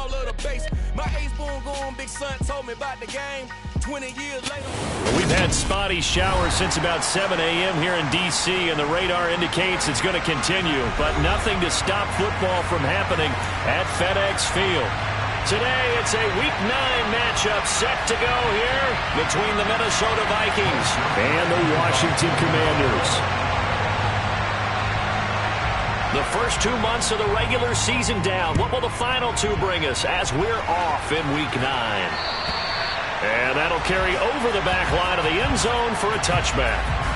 all of the bass. My ace boom going, big son told me about the game. 20 years later. We've had spotty showers since about 7 a.m. here in D.C., and the radar indicates it's going to continue, but nothing to stop football from happening at FedEx Field. Today, it's a Week 9 matchup set to go here between the Minnesota Vikings and the Washington Commanders. The first 2 months of the regular season down. What will the final 2 bring us as we're off in Week 9? And that'll carry over the back line of the end zone for a touchback.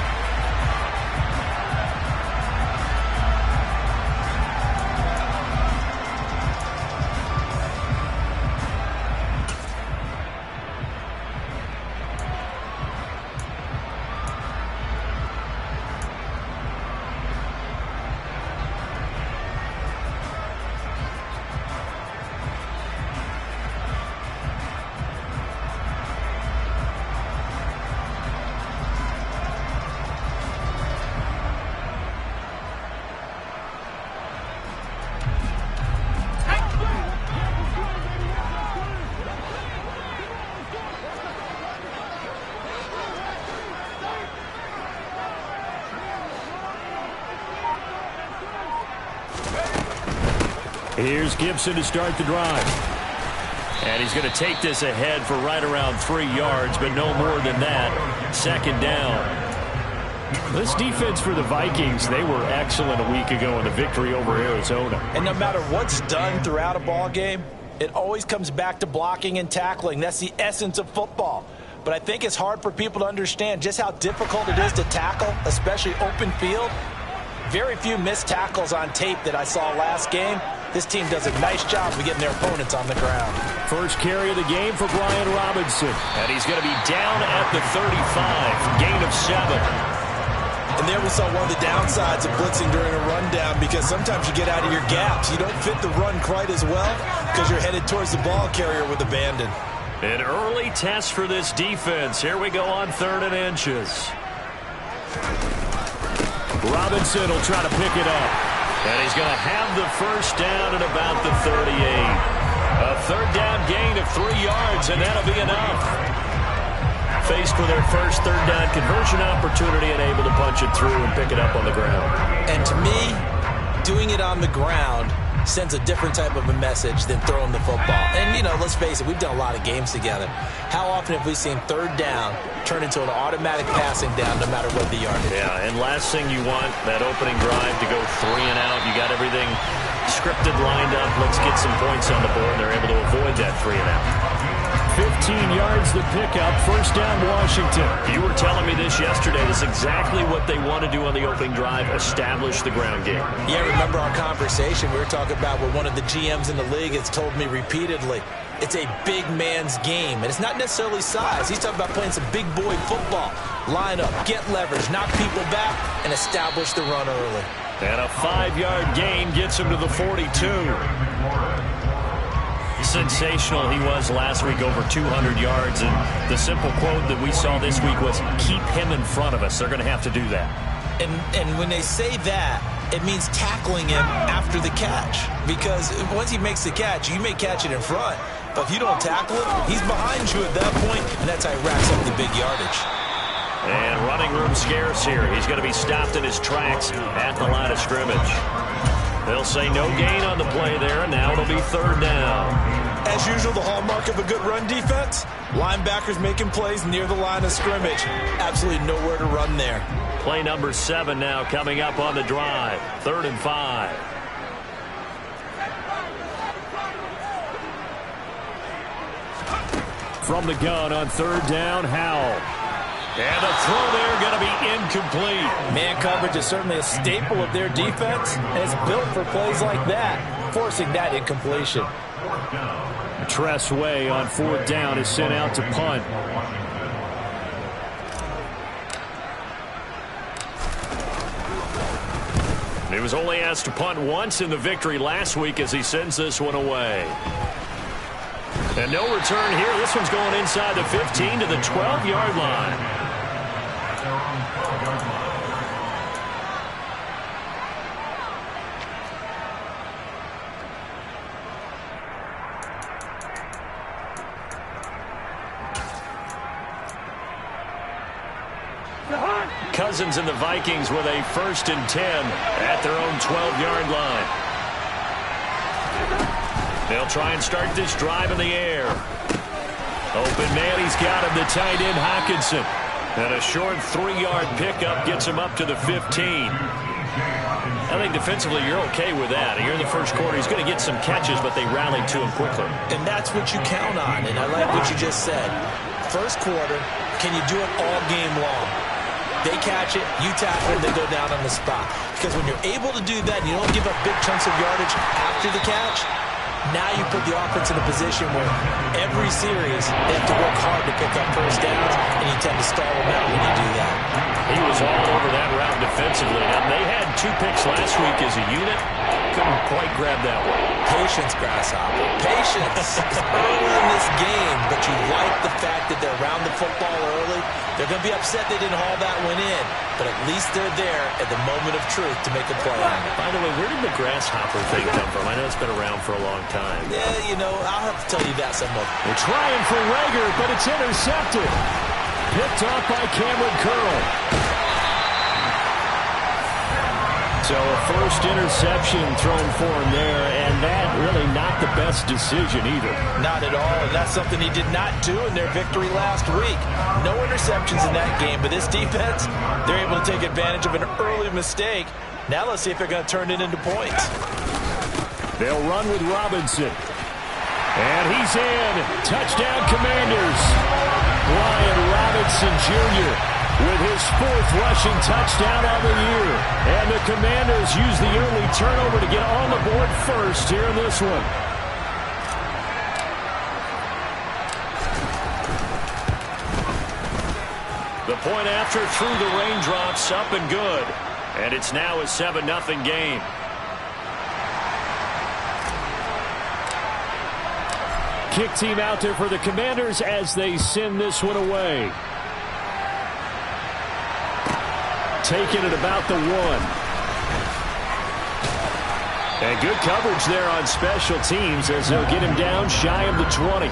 Here's Gibson to start the drive. And he's going to take this ahead for right around 3 yards, but no more than that. Second down. This defense for the Vikings, they were excellent a week ago in the victory over Arizona. And no matter what's done throughout a ball game, it always comes back to blocking and tackling. That's the essence of football. But I think it's hard for people to understand just how difficult it is to tackle, especially open field. Very few missed tackles on tape that I saw last game. This team does a nice job of getting their opponents on the ground. First carry of the game for Brian Robinson. And he's going to be down at the 35. Gain of 7. And there we saw one of the downsides of blitzing during a rundown, because sometimes you get out of your gaps. You don't fit the run quite as well because you're headed towards the ball carrier with abandon. An early test for this defense. Here we go on 3rd and inches. Robinson will try to pick it up. And he's going to have the first down at about the 38. A 3rd down gain of 3 yards, and that'll be enough. Faced with their first 3rd down conversion opportunity and able to punch it through and pick it up on the ground. And to me, doing it on the ground sends a different type of a message than throwing the football. And, you know, let's face it, we've done a lot of games together. How often have we seen 3rd down turn into an automatic passing down no matter what the yardage? Yeah, and last thing you want, that opening drive to go 3 and out. You got everything scripted, lined up. Let's get some points on the board. They're able to avoid that 3 and out. 15 yards the pickup, first down Washington. You were telling me this yesterday. This is exactly what they want to do on the opening drive, establish the ground game. Yeah, remember our conversation. We were talking about what one of the GMs in the league has told me repeatedly. It's a big man's game, and it's not necessarily size. He's talking about playing some big boy football. Line up, get leverage, knock people back, and establish the run early. And a 5-yard gain gets him to the 42. Sensational he was last week, over 200 yards, and the simple quote that we saw this week was, keep him in front of us. They're going to have to do that. And when they say that, it means tackling him after the catch, because once he makes the catch, you may catch it in front, but if you don't tackle him, he's behind you at that point, and that's how he racks up the big yardage. And running room scarce here. He's going to be stopped in his tracks at the line of scrimmage. They'll say no gain on the play there, and now it'll be 3rd down. As usual, the hallmark of a good run defense, linebackers making plays near the line of scrimmage. Absolutely nowhere to run there. Play number 7 now coming up on the drive. 3rd and 5. From the gun on 3rd down, Howell. And the throw there going to be incomplete. Man coverage is certainly a staple of their defense, and it's built for plays like that, forcing that incompletion. Tress Way on 4th down is sent out to punt. He was only asked to punt once in the victory last week as he sends this one away. And no return here. This one's going inside the 15 to the 12-yard line. Cousins and the Vikings with a 1st and 10 at their own 12-yard line. They'll try and start this drive in the air. Open man, he's got him, the tight end Hockenson. And a short 3-yard pickup gets him up to the 15. I think defensively you're okay with that. Here in the first quarter, he's going to get some catches, but they rallied to him quickly. And that's what you count on, and I like what you just said. First quarter, can you do it all game long? They catch it, you tackle it, they go down on the spot. Because when you're able to do that and you don't give up big chunks of yardage after the catch, now you put the offense in a position where every series they have to work hard to pick up first downs, and you tend to stall them out when you do that. He was all over that route defensively. Now, they had 2 picks last week as a unit. Couldn't quite grab that one. Patience, Grasshopper. Patience. It's early in this game, but you like the fact that they're around the football early. They're going to be upset they didn't haul that one in, but at least they're there at the moment of truth to make a play on it. By the way, where did the grasshopper thing come from? I know it's been around for a long time. Yeah, you know, I'll have to tell you that some more. They're trying for Rager, but it's intercepted. Picked off by Cameron Curl. So a first interception thrown for him there, and that really not the best decision either. Not at all, and that's something he did not do in their victory last week. No interceptions in that game, but this defense, they're able to take advantage of an early mistake. Now let's see if they're going to turn it into points. They'll run with Robinson. And he's in. Touchdown, Commanders. Brian Robinson Jr. with his 4th rushing touchdown of the year. And the Commanders use the early turnover to get on the board first here in this one. The point after through the raindrops, up and good. And it's now a 7-0 game. Kick team out there for the Commanders as they send this one away. Taking it about the 1. And good coverage there on special teams as they'll get him down shy of the 20.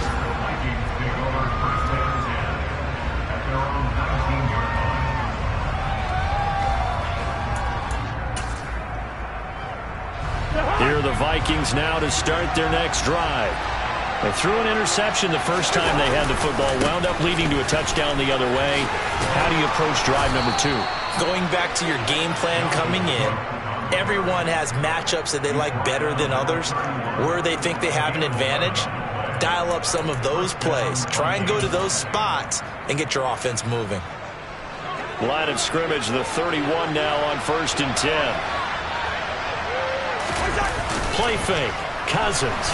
Here are the Vikings now to start their next drive. They threw an interception the first time they had the football, wound up leading to a touchdown the other way. How do you approach drive number 2? Going back to your game plan coming in, everyone has matchups that they like better than others. Where they think they have an advantage, dial up some of those plays. Try and go to those spots and get your offense moving. Line of scrimmage, the 31 now on 1st and 10. Play fake. Cousins.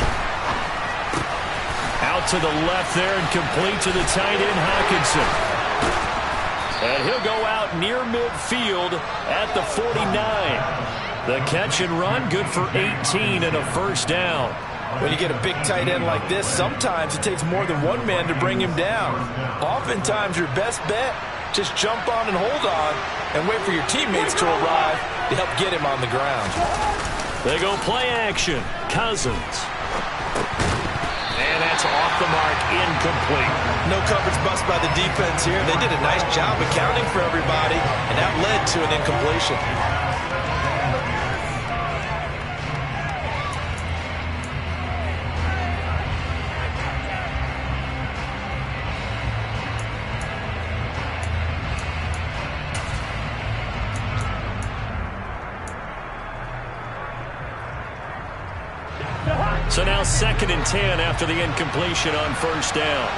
Out to the left there and complete to the tight end Hockenson. And he'll go out near midfield at the 49. The catch and run, good for 18 and a first down. When you get a big tight end like this, sometimes it takes more than one man to bring him down. Oftentimes, your best bet, just jump on and hold on and wait for your teammates to arrive to help get him on the ground. They go play action. Cousins. And that's off the mark, incomplete. No coverage bust by the defense here. They did a nice job accounting for everybody, and that led to an incompletion. So now 2nd and 10 after the incompletion on first down.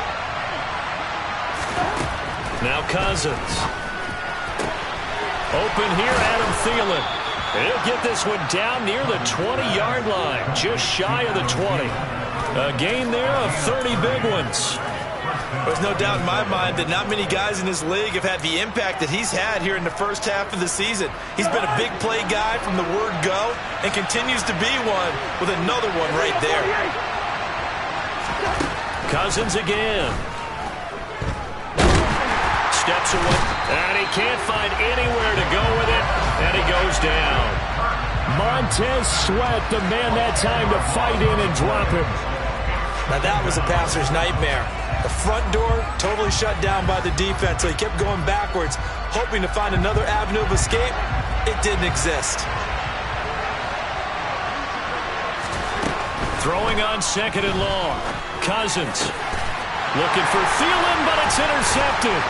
Now Cousins. Open here, Adam Thielen. He'll get this one down near the 20-yard line, just shy of the 20. A gain there of 30 big ones. There's no doubt in my mind that not many guys in this league have had the impact that he's had here in the first half of the season. He's been a big play guy from the word go and continues to be one with another one right there. Cousins again. Steps away, and he can't find anywhere to go with it, and he goes down. Montez Sweat, the man that time to fight in and drop him. Now that was a passer's nightmare. The front door totally shut down by the defense, so he kept going backwards, hoping to find another avenue of escape. It didn't exist. Throwing on second and long. Cousins looking for Thielen, but it's intercepted.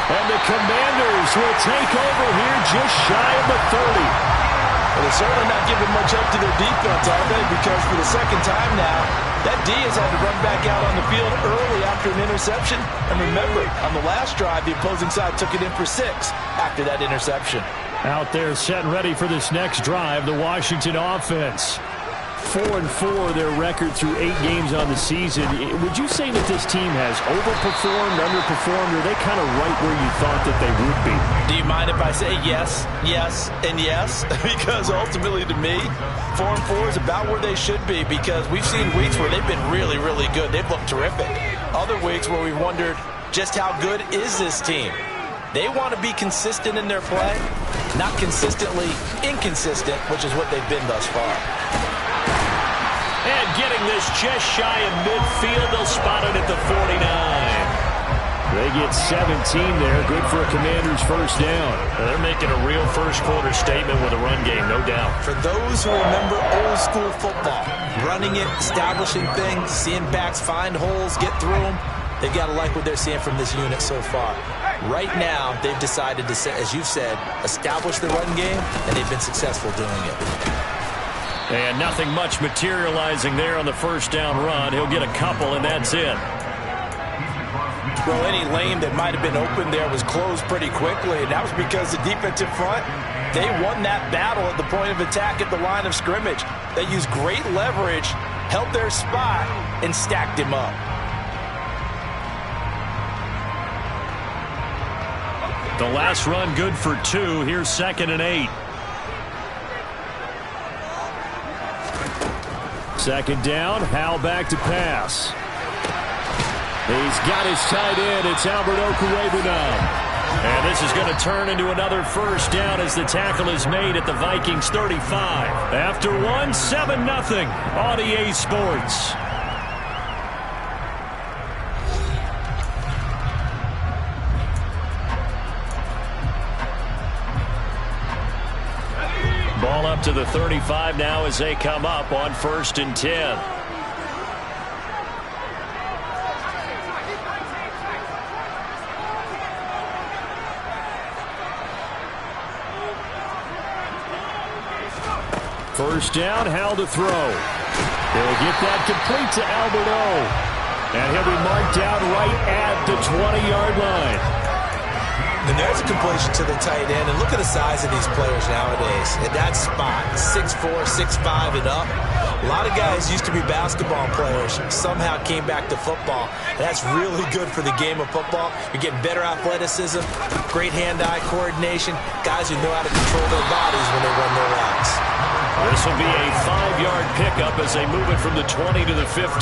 And the Commanders will take over here just shy of the 30. Well, they're certainly not giving much up to their defense, are they? Because for the second time now, that D has had to run back out on the field early after an interception. And remember, on the last drive, the opposing side took it in for 6 after that interception. Out there set and ready for this next drive, the Washington offense. 4-4 their record through 8 games on the season. Would you say that this team has overperformed, underperformed, or are they kind of right where you thought that they would be? Do you mind if I say yes, yes, and yes? Because ultimately to me, 4-4 is about where they should be, because we've seen weeks where they've been really, really good. They've looked terrific. Other weeks where we wondered just how good is this team. They want to be consistent in their play, not consistently inconsistent, which is what they've been thus far. And getting this just shy of midfield, they'll spot it at the 49. They get 17 there, good for a Commander's first down. They're making a real first-quarter statement with a run game, no doubt. For those who remember old-school football, running it, establishing things, seeing backs find holes, get through them, they've got to like what they're seeing from this unit so far. Right now, they've decided to, as you've said, establish the run game, and they've been successful doing it. And nothing much materializing there on the first down run. He'll get a couple, and that's it. Well, any lane that might have been open there was closed pretty quickly, and that was because the defensive front, they won that battle at the point of attack at the line of scrimmage. They used great leverage, held their spot, and stacked him up. The last run good for 2. Here's 2nd and 8. Second down, Howell back to pass. He's got his tight end. It's Albert Okwuegbunam now. And this is going to turn into another first down as the tackle is made at the Vikings 35. After 1, 7-0 on EA Sports. Ball up to the 35 now as they come up on 1st and 10. First down, Howell to throw. They'll get that complete to Albert O. And he'll be marked out right at the 20-yard line. And there's a completion to the tight end. And look at the size of these players nowadays. At that spot, 6'4", 6'5", and up. A lot of guys used to be basketball players, somehow came back to football. That's really good for the game of football. You're getting better athleticism, great hand-eye coordination, guys who know how to control their bodies when they run their routes. This will be a 5-yard pickup as they move it from the 20 to the 15.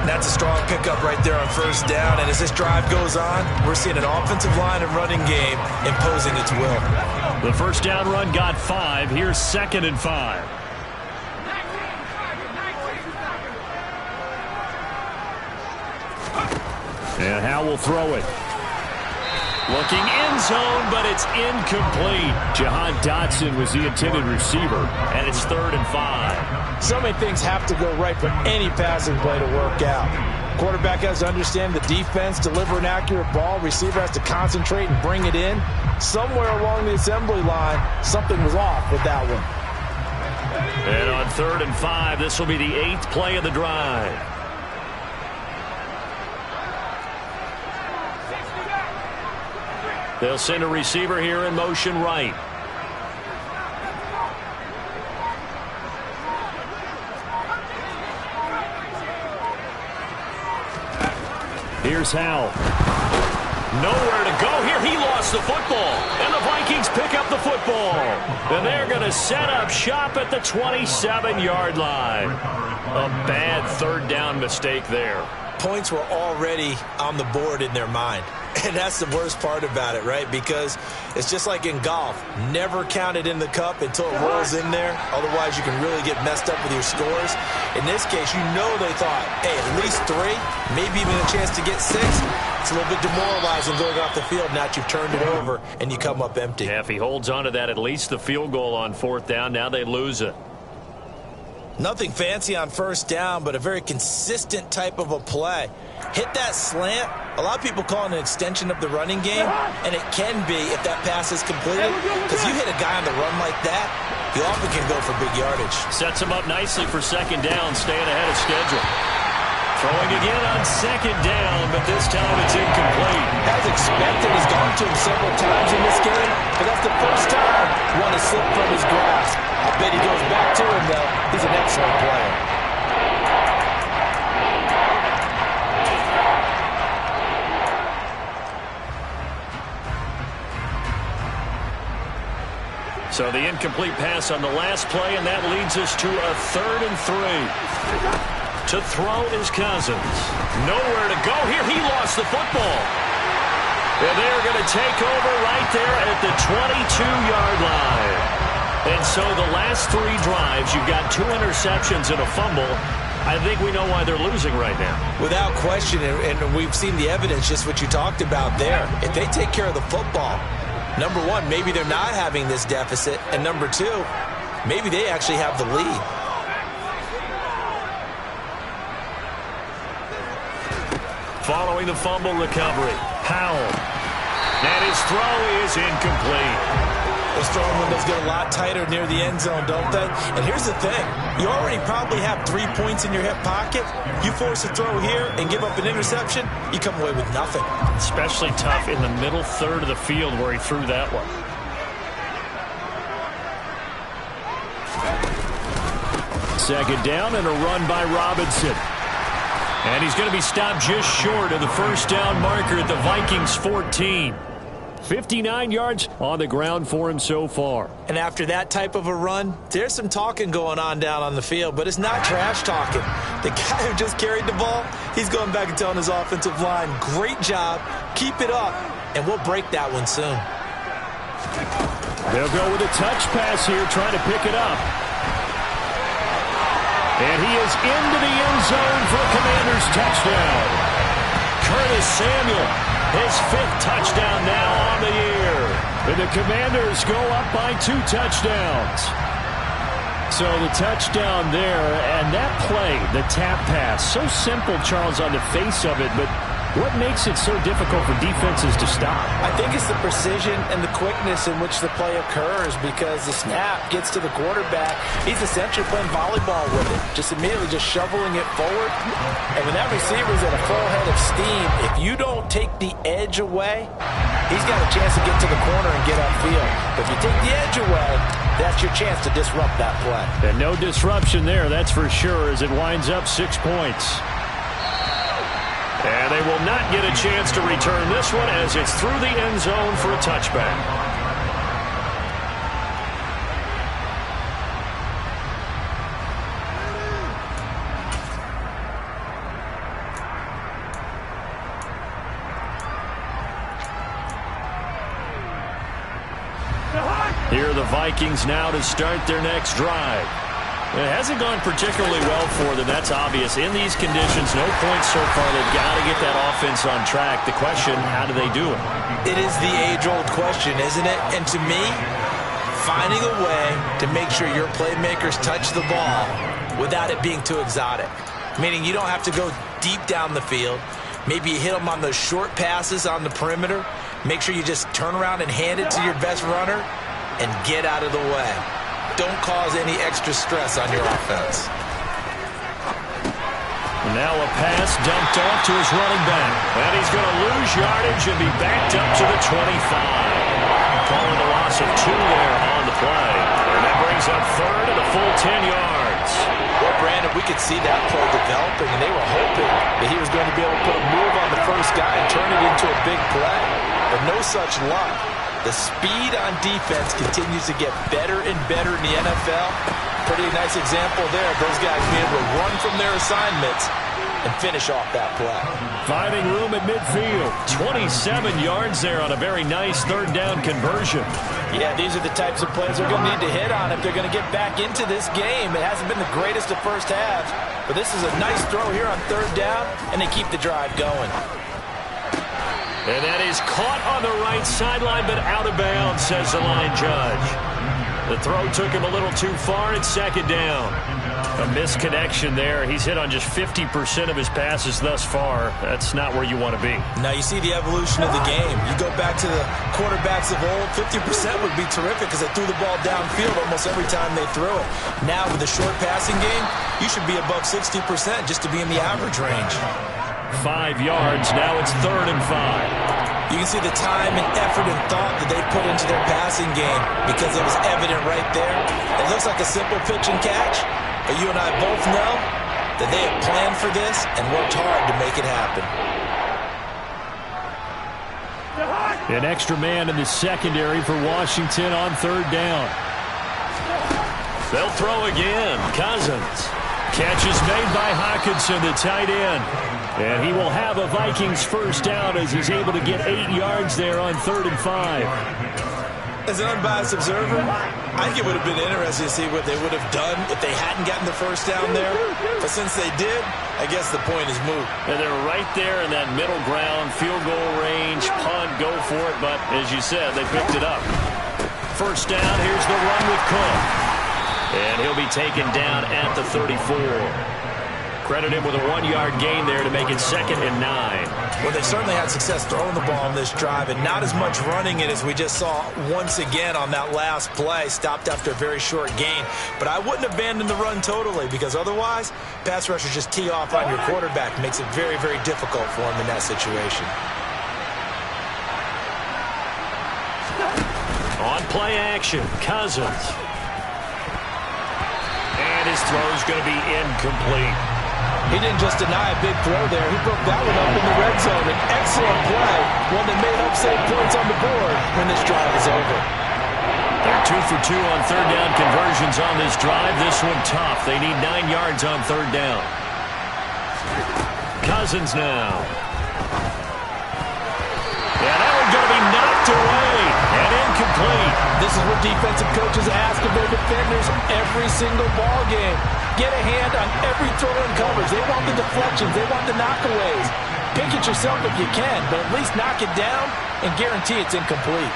That's a strong pickup right there on first down. And as this drive goes on, we're seeing an offensive line and running game imposing its will. The first down run got 5. Here's 2nd and 5. And Howell will throw it. Looking end zone, but it's incomplete. Jahan Dotson was the intended receiver, and it's 3rd and 5. So many things have to go right for any passing play to work out. Quarterback has to understand the defense, deliver an accurate ball. Receiver has to concentrate and bring it in. Somewhere along the assembly line, something was off with that one. And on 3rd and 5, this will be the 8th play of the drive. They'll send a receiver here in motion right. Here's Howell. Nowhere to go here. He lost the football. And the Vikings pick up the football. And they're going to set up shop at the 27-yard line. A bad 3rd down mistake there. points were already on the board in their mind. And that's the worst part about it, right? Because it's just like in golf. Never count it in the cup until it rolls in there. Otherwise, you can really get messed up with your scores. In this case, you know they thought, hey, at least 3, maybe even a chance to get 6. It's a little bit demoralizing going off the field now that you've turned it over and you come up empty. Yeah, if he holds on to that, at least the field goal on 4th down, now they lose it. Nothing fancy on 1st down, but a very consistent type of a play. Hit that slant. A lot of people call it an extension of the running game, and it can be if that pass is completed, because you hit a guy on the run like that, he often can go for big yardage. Sets him up nicely for 2nd down, staying ahead of schedule. Throwing again on 2nd down, but this time it's incomplete. As expected, he's gone to him several times in this game, but that's the first time one has slipped from his grasp. I bet he goes back to him, though. He's an excellent player. So the incomplete pass on the last play, and that leads us to a 3rd and 3. To throw is Cousins. Nowhere to go here. He lost the football. And they're going to take over right there at the 22-yard line. And so the last 3 drives, you've got 2 interceptions and a fumble. I think we know why they're losing right now. Without question, and we've seen the evidence, just what you talked about there. If they take care of the football, number 1, maybe they're not having this deficit. And number 2, maybe they actually have the lead. Following the fumble recovery, Powell. And his throw is incomplete. Those throwing windows get a lot tighter near the end zone, don't they? And here's the thing. You already probably have 3 points in your hip pocket. You force a throw here and give up an interception, you come away with nothing. Especially tough in the middle third of the field where he threw that one. Second down and a run by Robinson. And he's going to be stopped just short of the 1st down marker at the Vikings 14. 59 yards on the ground for him so far. And after that type of a run, there's some talking going on down on the field, but it's not trash talking. The guy who just carried the ball, he's going back and telling his offensive line, great job, keep it up, and we'll break that one soon. They'll go with a touch pass here, trying to pick it up. And he is into the end zone for a Commanders touchdown. Curtis Samuel, his 5th touchdown now on the year. And the Commanders go up by 2 touchdowns. So the touchdown there, and that play, the tap pass, so simple, Charles, on the face of it, but what makes it so difficult for defenses to stop? I think it's the precision and the quickness in which the play occurs, because the snap gets to the quarterback. He's essentially playing volleyball with it, just immediately just shoveling it forward. And when that receiver's at a full head of steam, if you don't take the edge away, he's got a chance to get to the corner and get upfield. But if you take the edge away, that's your chance to disrupt that play. And no disruption there, that's for sure, as it winds up 6 points. And they will not get a chance to return this one as it's through the end zone for a touchback. Here are the Vikings now to start their next drive. It hasn't gone particularly well for them. That's obvious. In these conditions, no points so far. They've got to get that offense on track. The question, how do they do it? It is the age-old question, isn't it? And to me, finding a way to make sure your playmakers touch the ball without it being too exotic. Meaning you don't have to go deep down the field. Maybe you hit them on those short passes on the perimeter. Make sure you just turn around and hand it to your best runner and get out of the way. Don't cause any extra stress on your offense. Now a pass dumped off to his running back. And he's going to lose yardage and be backed up to the 25. Calling a loss of 2 there on the play. And that brings up 3rd and a full 10 yards. Well, Brandon, we could see that play developing, and they were hoping that he was going to be able to put a move on the first guy and turn it into a big play. But no such luck. The speed on defense continues to get better and better in the NFL. Pretty nice example there of those guys being able to run from their assignments and finish off that play. Finding room at midfield. 27 yards there on a very nice third down conversion. Yeah, these are the types of plays they're going to need to hit on if they're going to get back into this game. It hasn't been the greatest of first halves, but this is a nice throw here on third down, and they keep the drive going. And that is caught on the right sideline, but out of bounds, says the line judge. The throw took him a little too far. It's second down. A misconnection there. He's hit on just 50% of his passes thus far. That's not where you want to be. Now you see the evolution of the game. You go back to the quarterbacks of old, 50% would be terrific because they threw the ball downfield almost every time they threw it. Now with the short passing game, you should be above 60% just to be in the average range. 5 yards. Now it's 3rd and 5. You can see the time and effort and thought that they put into their passing game because it was evident right there. It looks like a simple pitch and catch, but you and I both know that they have planned for this and worked hard to make it happen. An extra man in the secondary for Washington on third down. They'll throw again. Cousins. Catch is made by Hawkinson, the tight end. And he will have a Vikings first down as he's able to get 8 yards there on 3rd and 5. As an unbiased observer, I think it would have been interesting to see what they would have done if they hadn't gotten the first down there. But since they did, I guess the point is moot. And they're right there in that middle ground, field goal range, punt, go for it. But as you said, they picked it up. First down, here's the run with Cook. And he'll be taken down at the 34. Credit him with a 1-yard gain there to make it 2nd and 9. Well, they certainly had success throwing the ball on this drive and not as much running it as we just saw once again on that last play. Stopped after a very short gain. But I wouldn't abandon the run totally because otherwise, pass rushers just tee off on your quarterback. Makes it very, very difficult for him in that situation. On play action, Cousins. And his throw's going to be incomplete. He didn't just deny a big throw there. He broke that one up in the red zone. An excellent play, one that made upside points on the board when this drive is over. They're 2 for 2 on third down conversions on this drive. This one tough. They need 9 yards on third down. Cousins now. Yeah, that one's going to be knocked away and incomplete. This is what defensive coaches ask of their defenders every single ball game. Get a hand on every throw and coverage. They want the deflections. They want the knockaways. Pick it yourself if you can, but at least knock it down and guarantee it's incomplete.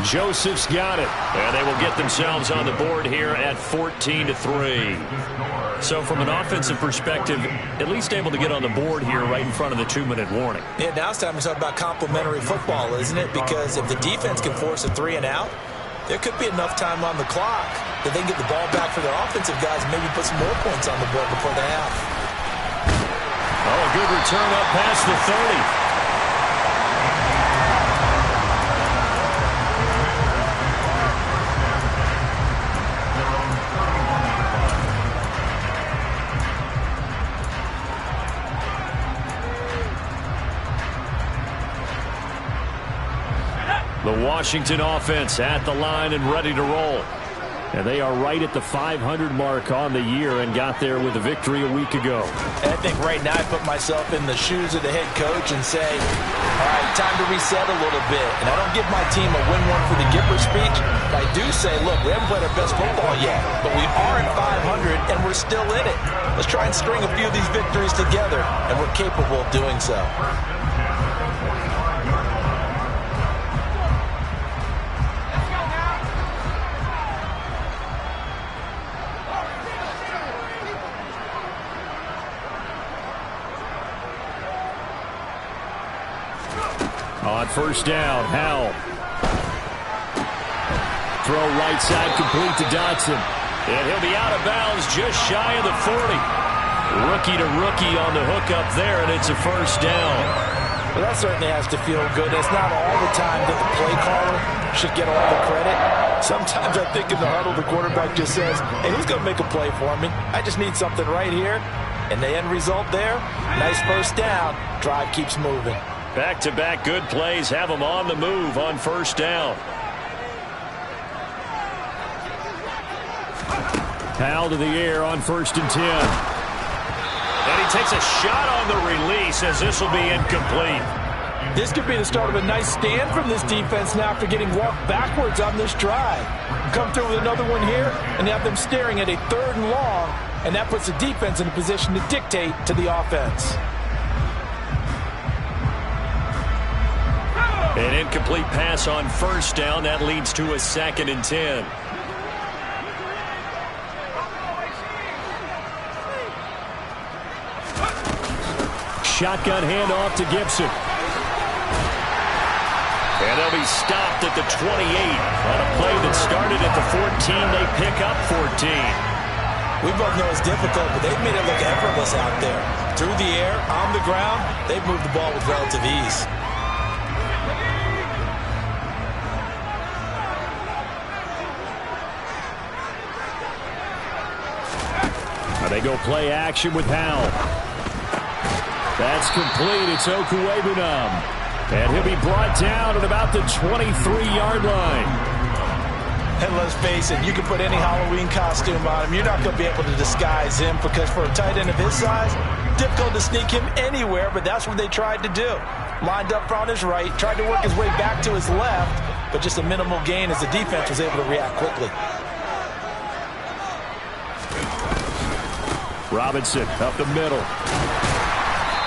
Joseph's got it, and they will get themselves on the board here at 14-3. So from an offensive perspective, at least able to get on the board here right in front of the 2-minute warning. Yeah, now it's time to talk about complementary football, isn't it? Because if the defense can force a 3 and out, there could be enough time on the clock that they can get the ball back for their offensive guys and maybe put some more points on the board before the half. Oh, a good return up past the 30. The Washington offense at the line and ready to roll. And they are right at the 500 mark on the year and got there with a victory a week ago. And I think right now I put myself in the shoes of the head coach and say, all right, time to reset a little bit. And I don't give my team a win one for the Gipper speech. But I do say, look, we haven't played our best football yet, but we are at 500 and we're still in it. Let's try and string a few of these victories together, and we're capable of doing so. On first down, Howell. Throw right side complete to Dotson. And he'll be out of bounds just shy of the 40. Rookie to rookie on the hook up there, and it's a first down. Well, that certainly has to feel good. It's not all the time that the play caller should get all the credit. Sometimes I think in the huddle, the quarterback just says, hey, who's going to make a play for me? I just need something right here. And the end result there, nice first down. Drive keeps moving. Back-to-back good plays have them on the move on first down. Powell to the air on 1st and 10. And he takes a shot on the release as this will be incomplete. This could be the start of a nice stand from this defense now after getting walked backwards on this drive. Come through with another one here, and you have them staring at a 3rd and long, and that puts the defense in a position to dictate to the offense. An incomplete pass on 1st down. That leads to a 2nd and 10. Shotgun handoff to Gibson. And they'll be stopped at the 28. On a play that started at the 14, they pick up 14. We both know it's difficult, but they've made it look effortless out there. Through the air, on the ground, they've moved the ball with relative ease. They go play action with Powell. That's complete. It's Okuwebunam. And he'll be brought down at about the 23-yard line. And let's face it, you can put any Halloween costume on him. You're not going to be able to disguise him because for a tight end of his size, difficult to sneak him anywhere, but that's what they tried to do. Lined up on his right, tried to work his way back to his left, but just a minimal gain as the defense was able to react quickly. Robinson up the middle.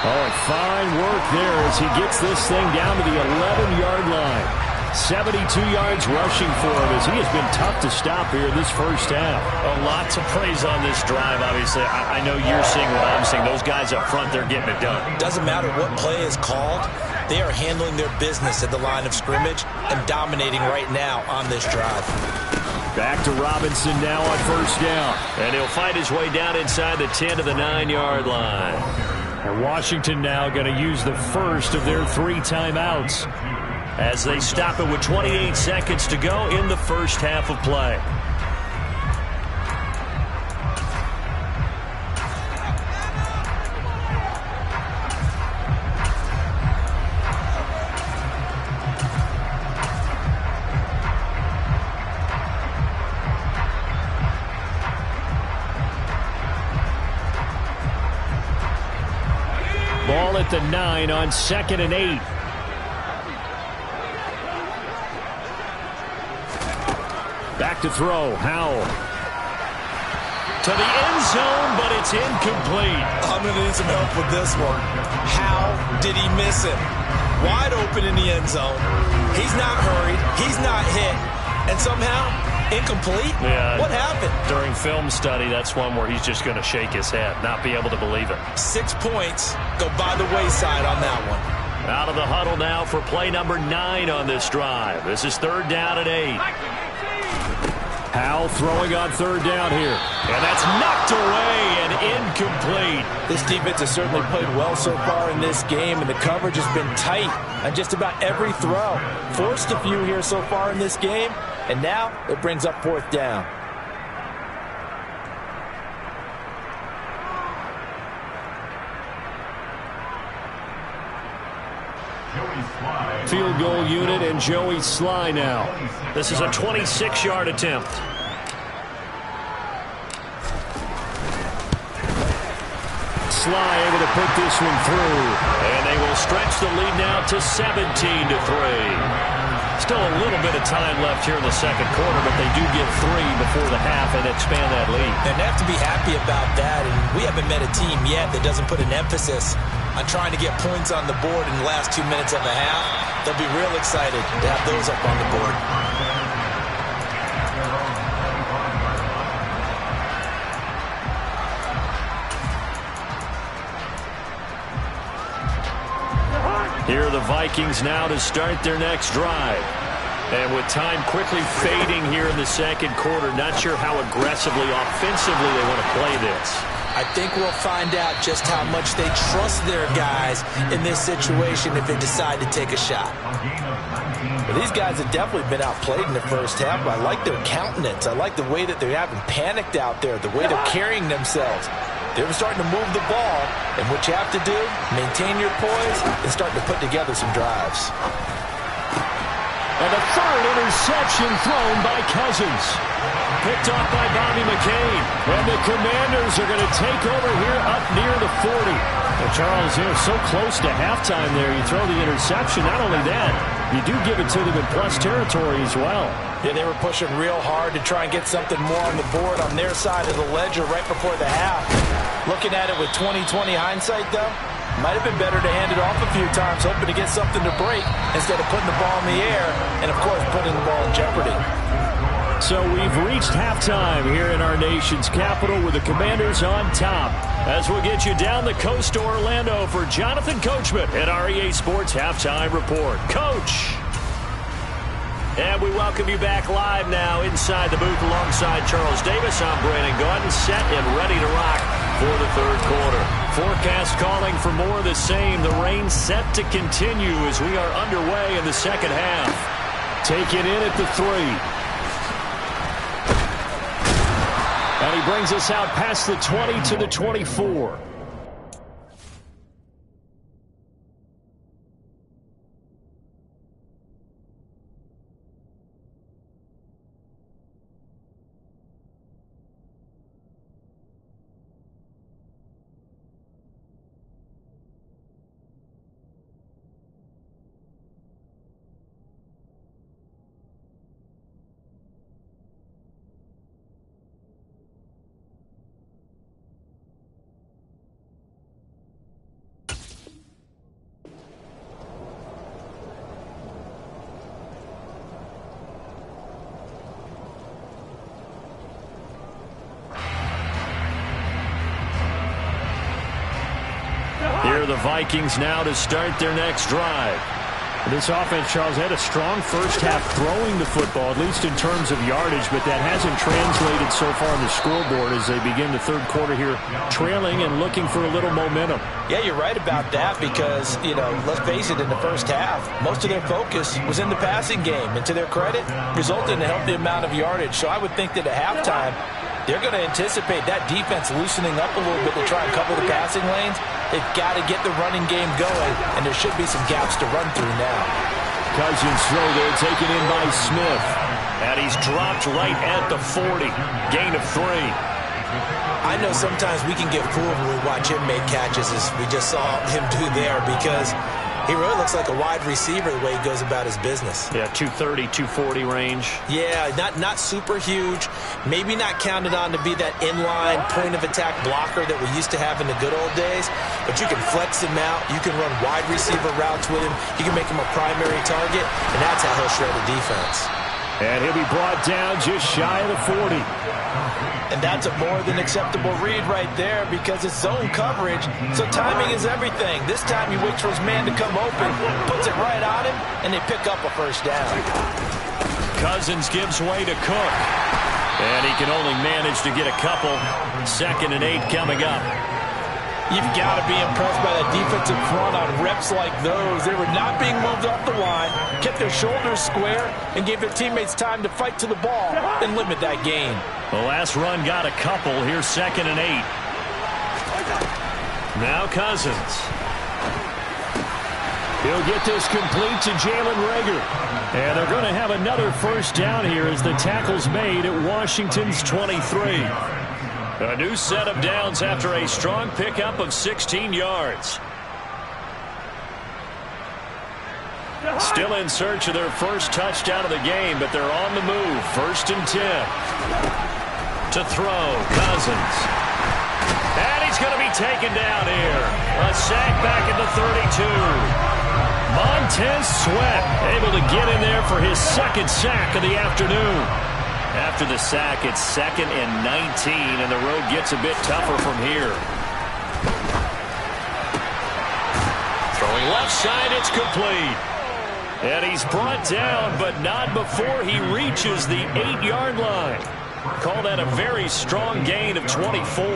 Oh, fine work there as he gets this thing down to the 11-yard line. 72 yards rushing for him as he has been tough to stop here in this first half. Lots of praise on this drive, obviously. I know you're seeing what I'm seeing. Those guys up front, they're getting it done. Doesn't matter what play is called. They are handling their business at the line of scrimmage and dominating right now on this drive. Back to Robinson now on 1st down. And he'll fight his way down inside the 10 to the 9-yard line. And Washington now going to use the first of their 3 timeouts as they stop it with 28 seconds to go in the first half of play. Ball at the 9 on 2nd and 8. Back to throw. Howell. To the end zone, but it's incomplete. I'm going to need some help with this one. How did he miss it? Wide open in the end zone. He's not hurried. He's not hit. And somehow, incomplete? Yeah. What happened? During film study, that's one where he's just going to shake his head, not be able to believe it. 6 points go by the wayside on that one. Out of the huddle now for play number 9 on this drive. This is 3rd down and 8. Howell throwing on 3rd down here. And that's knocked away and incomplete. This defense has certainly played well so far in this game, and the coverage has been tight on just about every throw. Forced a few here so far in this game, and now it brings up 4th down. Field goal unit and Joey Sly now. This is a 26-yard attempt. Sly able to put this one through. And they will stretch the lead now to 17-3. Still a little bit of time left here in the second quarter, but they do get 3 before the half and expand that lead. And they have to be happy about that, and we haven't met a team yet that doesn't put an emphasis on trying to get points on the board in the last 2 minutes of a half. They'll be real excited to have those up on the board. Here are the Vikings now to start their next drive. And with time quickly fading here in the second quarter, not sure how aggressively, offensively they want to play this. I think we'll find out just how much they trust their guys in this situation if they decide to take a shot. Well, these guys have definitely been outplayed in the first half, but I like their countenance. I like the way that they haven't panicked out there, the way they're carrying themselves. They're starting to move the ball, and what you have to do, maintain your poise and start to put together some drives. And the 3rd interception thrown by Cousins. Picked off by Bobby McCain. And the Commanders are going to take over here up near the 40. Well, Charles, they're so close to halftime there. You throw the interception. Not only that, you do give it to them in plus territory as well. Yeah, they were pushing real hard to try and get something more on the board on their side of the ledger right before the half. Looking at it with 20/20 hindsight, though, might have been better to hand it off a few times, hoping to get something to break instead of putting the ball in the air and, of course, putting the ball in jeopardy. So we've reached halftime here in our nation's capital with the Commanders on top. As we'll get you down the coast to Orlando for Jonathan Coachman at our EA Sports Halftime Report. Coach! And we welcome you back live now inside the booth alongside Charles Davis. I'm Brandon Gaudin, set and ready to rock for the third quarter. Forecast calling for more of the same. The rain set to continue as we are underway in the second half. Take it in at the 3. And he brings us out past the 20 to the 24. Here are the Vikings now to start their next drive. This offense, Charles, had a strong first half throwing the football, at least in terms of yardage, but that hasn't translated so far on the scoreboard as they begin the third quarter here, trailing and looking for a little momentum. Yeah, you're right about that because, let's face it, in the first half, most of their focus was in the passing game, and to their credit, resulted in a healthy amount of yardage. So I would think that at halftime, they're going to anticipate that defense loosening up a little bit to try and cover the passing lanes. They've got to get the running game going, and there should be some gaps to run through now. Cousins throw there, taken in by Smith. And he's dropped right at the 40. Gain of 3. I know sometimes we can get fooled when we watch him make catches, as we just saw him do there, because he really looks like a wide receiver the way he goes about his business. Yeah, 230, 240 range. Yeah, not super huge. Maybe not counted on to be that inline point-of-attack blocker that we used to have in the good old days. But you can flex him out. You can run wide receiver routes with him. You can make him a primary target, and that's how he'll shred a defense. And he'll be brought down just shy of the 40. And that's a more than acceptable read right there because it's zone coverage, so timing is everything. This time he waits for his man to come open, puts it right on him, and they pick up a first down. Cousins gives way to Cook. And he can only manage to get a couple. 2nd and 8 coming up. You've got to be impressed by that defensive front on reps like those. They were not being moved off the line, kept their shoulders square, and gave their teammates time to fight to the ball and limit that gain. The last run got a couple. Here's 2nd and 8. Now Cousins. He'll get this complete to Jalen Reagor. And they're going to have another first down here as the tackle's made at Washington's 23. A new set of downs after a strong pickup of 16 yards. Still in search of their first touchdown of the game, but they're on the move. 1st and 10. To throw, Cousins. And he's going to be taken down here. A sack back at the 32. Montez Sweat able to get in there for his 2nd sack of the afternoon. After the sack, it's 2nd and 19, and the road gets a bit tougher from here. Throwing left side, it's complete. And he's brought down, but not before he reaches the 8-yard line. Call that a very strong gain of 24.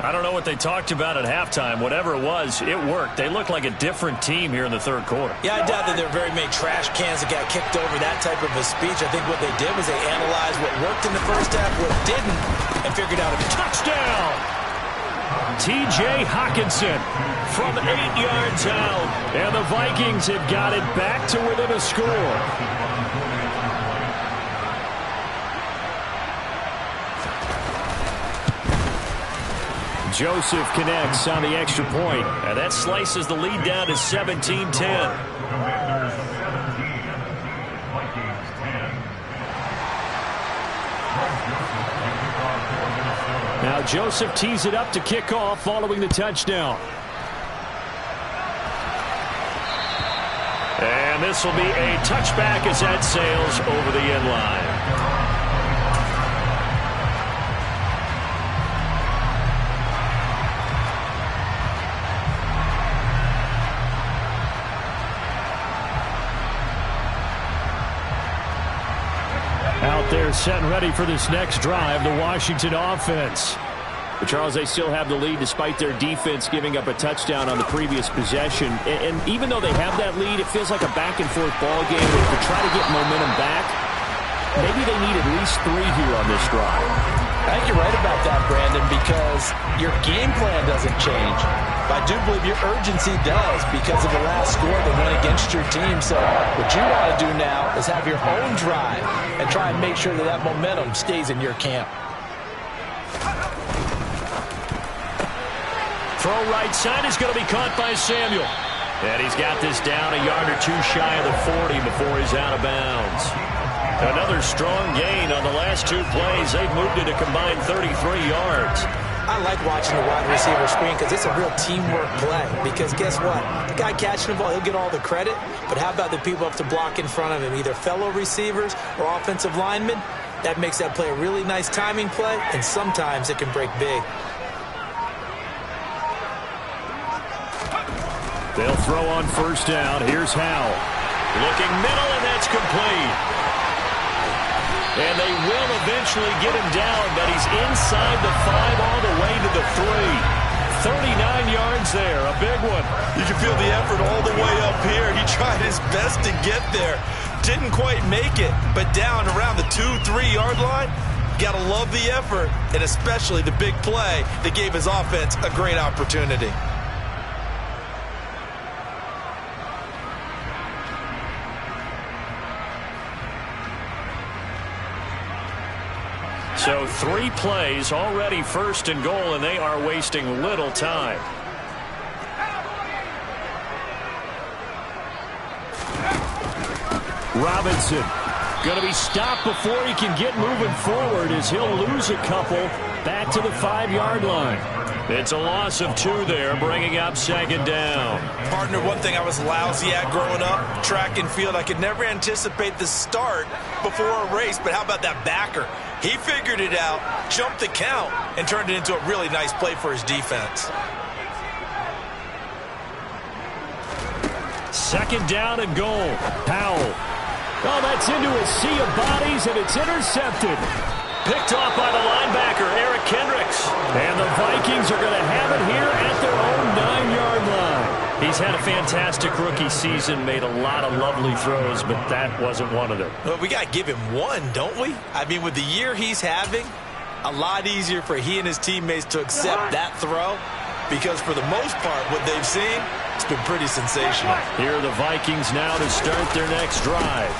I don't know what they talked about at halftime. Whatever it was, it worked. They look like a different team here in the third quarter. Yeah, I doubt that there were very many trash cans that got kicked over that type of a speech. I think what they did was they analyzed what worked in the first half, what didn't, and figured out a touchdown. T.J. Hockenson from 8 yards out. And the Vikings have got it back to within a score. Joseph connects on the extra point. And that slices the lead down to 17-10. Now Joseph tees it up to kick off following the touchdown. And this will be a touchback as that sails over the end line. Out there set and ready for this next drive, the Washington offense. But Charles, they still have the lead despite their defense giving up a touchdown on the previous possession. And even though they have that lead, it feels like a back-and-forth ball game. To try to get momentum back, maybe they need at least 3 here on this drive. I think you're right about that, Brandon, because your game plan doesn't change. But I do believe your urgency does because of the last score that went against your team. So what you want to do now is have your own drive and try and make sure that that momentum stays in your camp. Throw right side is going to be caught by Samuel. And he's got this down a yard or 2 shy of the 40 before he's out of bounds. Another strong gain on the last 2 plays. They've moved it a combined 33 yards. I like watching the wide receiver screen because it's a real teamwork play. Because guess what? The guy catching the ball, he'll get all the credit. But how about the people up to block in front of him, either fellow receivers or offensive linemen? That makes that play a really nice timing play, and sometimes it can break big. They'll throw on first down. Here's Howell. Looking middle, and that's complete. And they will eventually get him down, but he's inside the 5 all the way to the 3. 39 yards there, a big one. You can feel the effort all the way up here. He tried his best to get there. Didn't quite make it, but down around the 2-3 yard line, got to love the effort, and especially the big play that gave his offense a great opportunity. So 3 plays, already first and goal, and they are wasting little time. Robinson going to be stopped before he can get moving forward as he'll lose a couple back to the 5-yard line. It's a loss of 2 there, bringing up second down. Partner, one thing I was lousy at growing up, track and field, I could never anticipate the start before a race, but how about that backer? He figured it out, jumped the count, and turned it into a really nice play for his defense. Second down and goal. Powell. Oh, that's into a sea of bodies, and it's intercepted. Picked off by the linebacker, Eric Kendricks. And the Vikings are going to have it here at their own 9-yard line. He's had a fantastic rookie season, made a lot of lovely throws, but that wasn't one of them. Well, we got to give him one, don't we? I mean, with the year he's having, a lot easier for he and his teammates to accept that throw because for the most part, what they've seen, it's been pretty sensational. Here are the Vikings now to start their next drive.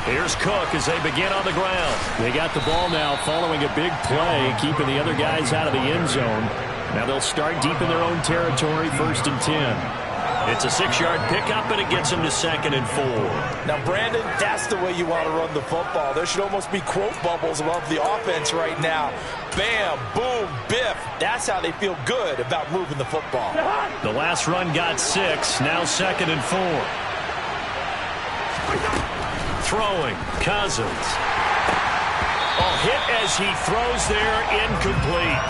Here's Cook as they begin on the ground. They got the ball now following a big play, keeping the other guys out of the end zone. Now they'll start deep in their own territory, 1st and 10. It's a 6-yard pickup, and it gets them to 2nd and 4. Now, Brandon, that's the way you want to run the football. There should almost be quote bubbles above the offense right now. Bam, boom, biff. That's how they feel good about moving the football. The last run got 6, now 2nd and 4. Throwing, Cousins. A hit as he throws there, incomplete.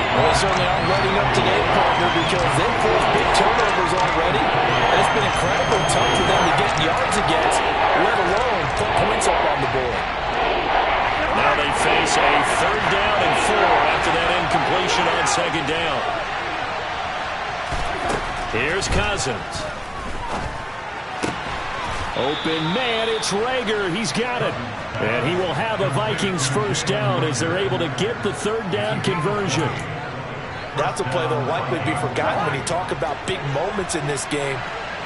Well, they certainly aren't letting up today, partner, because they've forced big turnovers already. And it's been incredibly tough for them to get yards against, let alone put points up on the board. Now they face a 3rd down and 4 after that incompletion on 2nd down. Here's Cousins. Open man, it's Rager. He's got it. And he will have a Vikings 1st down as they're able to get the 3rd down conversion. That's a play that will likely be forgotten when you talk about big moments in this game.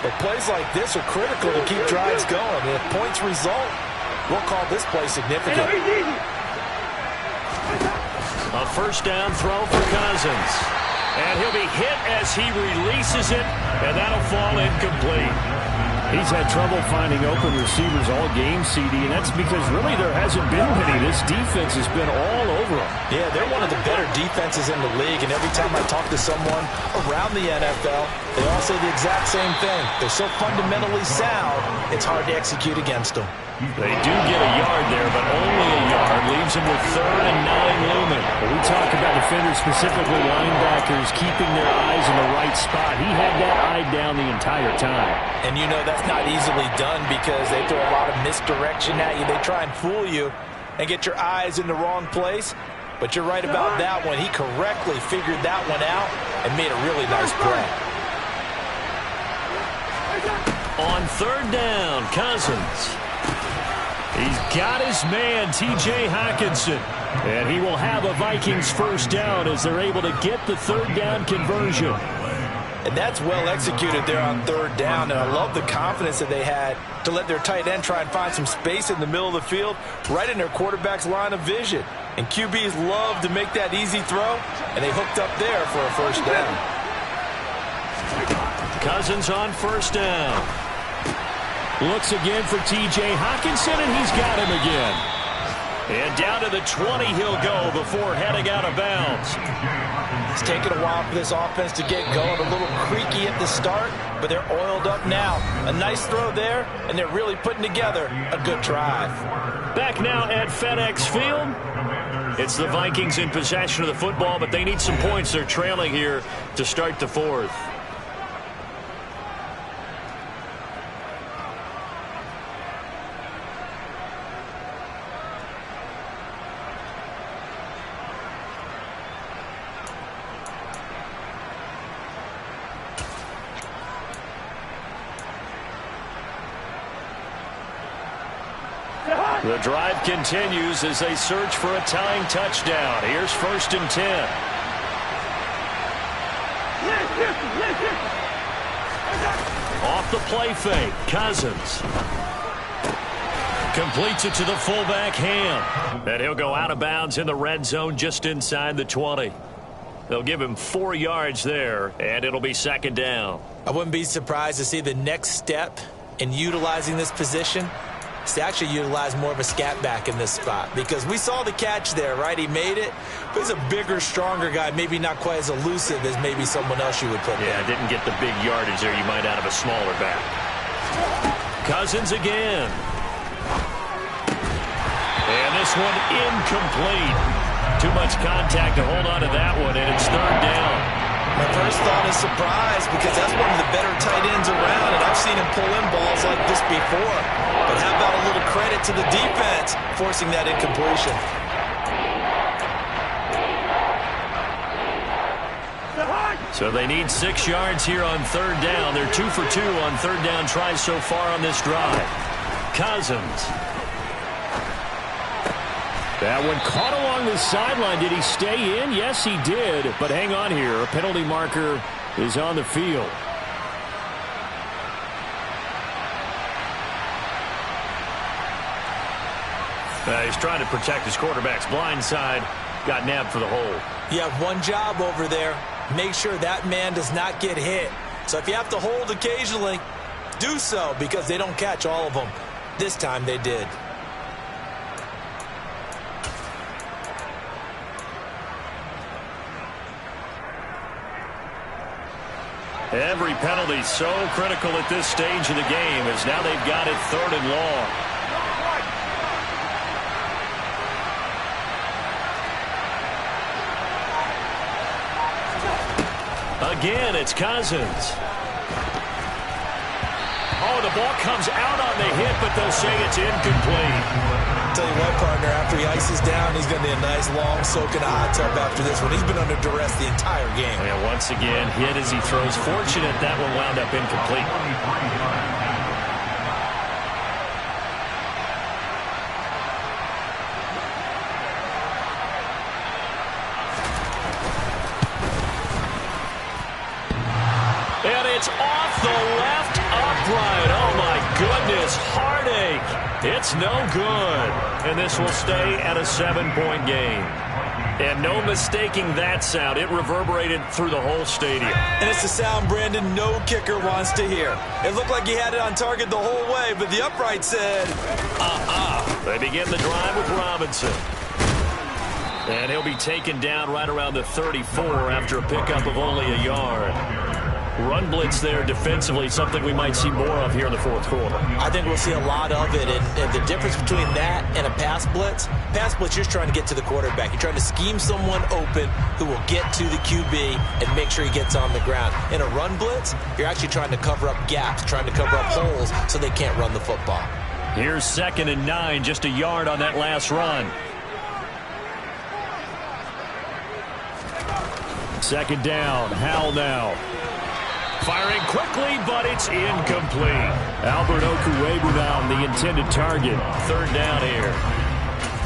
But plays like this are critical to keep drives going. And if points result, we'll call this play significant. A 1st down throw for Cousins. And he'll be hit as he releases it, and that'll fall incomplete. He's had trouble finding open receivers all game, CD, and that's because really there hasn't been many. This defense has been all over them. Yeah, they're one of the better defenses in the league, and every time I talk to someone around the NFL, they all say the exact same thing. They're so fundamentally sound, it's hard to execute against them. They do get a yard there, but only a yard. Leaves them with 3rd and 9 looming. When we talk about defenders, specifically linebackers, keeping their eyes in the right spot, he had that eye down the entire time. And you know that's not easily done because they throw a lot of misdirection at you. They try and fool you and get your eyes in the wrong place. But you're right about that one. He correctly figured that one out and made a really nice play. On 3rd down, Cousins. He's got his man, T.J. Hockenson. And he will have a Vikings 1st down as they're able to get the 3rd down conversion. And that's well executed there on 3rd down. And I love the confidence that they had to let their tight end try and find some space in the middle of the field, right in their quarterback's line of vision. And QBs love to make that easy throw, and they hooked up there for a 1st down. Cousins on 1st down. Looks again for T.J. Hockenson, and he's got him again. And down to the 20 he'll go before heading out of bounds. It's taken a while for this offense to get going. A little creaky at the start, but they're oiled up now. A nice throw there, and they're really putting together a good drive. Back now at FedEx Field. It's the Vikings in possession of the football, but they need some points. They're trailing here to start the 4th. The drive continues as they search for a tying touchdown. Here's 1st and 10. Off the play fake, Cousins. Completes it to the fullback, Ham. And he'll go out of bounds in the red zone just inside the 20. They'll give him 4 yards there, and it'll be 2nd down. I wouldn't be surprised to see the next step in utilizing this position is to actually utilize more of a scat back in this spot, because we saw the catch there, right? He made it, but he's a bigger, stronger guy, maybe not quite as elusive as maybe someone else you would put there. Yeah, didn't get the big yardage there you might out of a smaller back. Cousins again. And this one incomplete. Too much contact to hold on to that one, and it's 3rd down. My first thought is surprise, because that's one of the better tight ends around, and I've seen him pull in balls like this before. But how about a little credit to the defense forcing that incompletion? So they need 6 yards here on 3rd down. They're 2 for 2 on 3rd down tries so far on this drive. Cousins. That one caught along the sideline. Did he stay in? Yes, he did. But hang on here. A penalty marker is on the field. He's trying to protect his quarterback's blind side. Got nabbed for the hold. You have one job over there. Make sure that man does not get hit. So if you have to hold occasionally, do so, because they don't catch all of them. This time they did. Every penalty so critical at this stage of the game, as now they've got it 3rd and long. Again, it's Cousins. Oh, the ball comes out on the hit, but they'll say it's incomplete. Tell you what, partner, after he ices down, he's going to be a nice long soak in a hot tub after this one. He's been under duress the entire game. And once again, hit as he throws. Fortunate that one wound up incomplete. And it's off the left upright. Oh, my goodness. Heartache. It's no good. And this will stay at a 7-point game. And no mistaking that sound. It reverberated through the whole stadium. And it's the sound, Brandon, no kicker wants to hear. It looked like he had it on target the whole way, but the upright said, They begin the drive with Robinson. And he'll be taken down right around the 34 after a pickup of only a yard. Run blitz there defensively, something we might see more of here in the fourth quarter. I think we'll see a lot of it, and the difference between that and a pass blitz, you're trying to get to the quarterback. You're trying to scheme someone open who will get to the QB and make sure he gets on the ground. In a run blitz, you're actually trying to cover up gaps, trying to cover up holes so they can't run the football. Here's 2nd and 9, just a yard on that last run. 2nd down, Howell now. Firing quickly, but it's incomplete. Albert Okuebu now, the intended target. 3rd down here.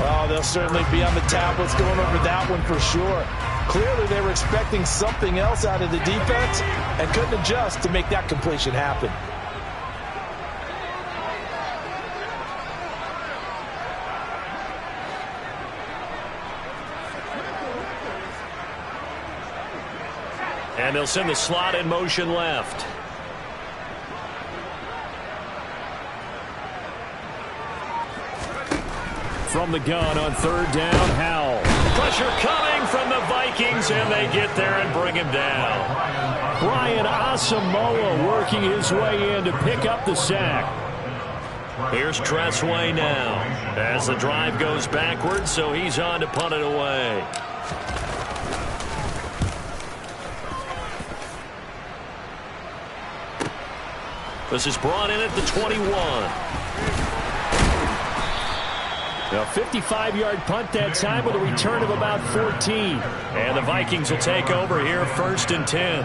Oh, they'll certainly be on the tablets going over that one for sure. Clearly, they were expecting something else out of the defense and couldn't adjust to make that completion happen. And they'll send the slot in motion left. From the gun on 3rd down, Howell. Pressure coming from the Vikings, and they get there and bring him down. Brian Asamoah working his way in to pick up the sack. Here's Tressway now as the drive goes backwards, so he's on to punt it away. This is brought in at the 21. A 55-yard punt that time with a return of about 14. And the Vikings will take over here, 1st and 10.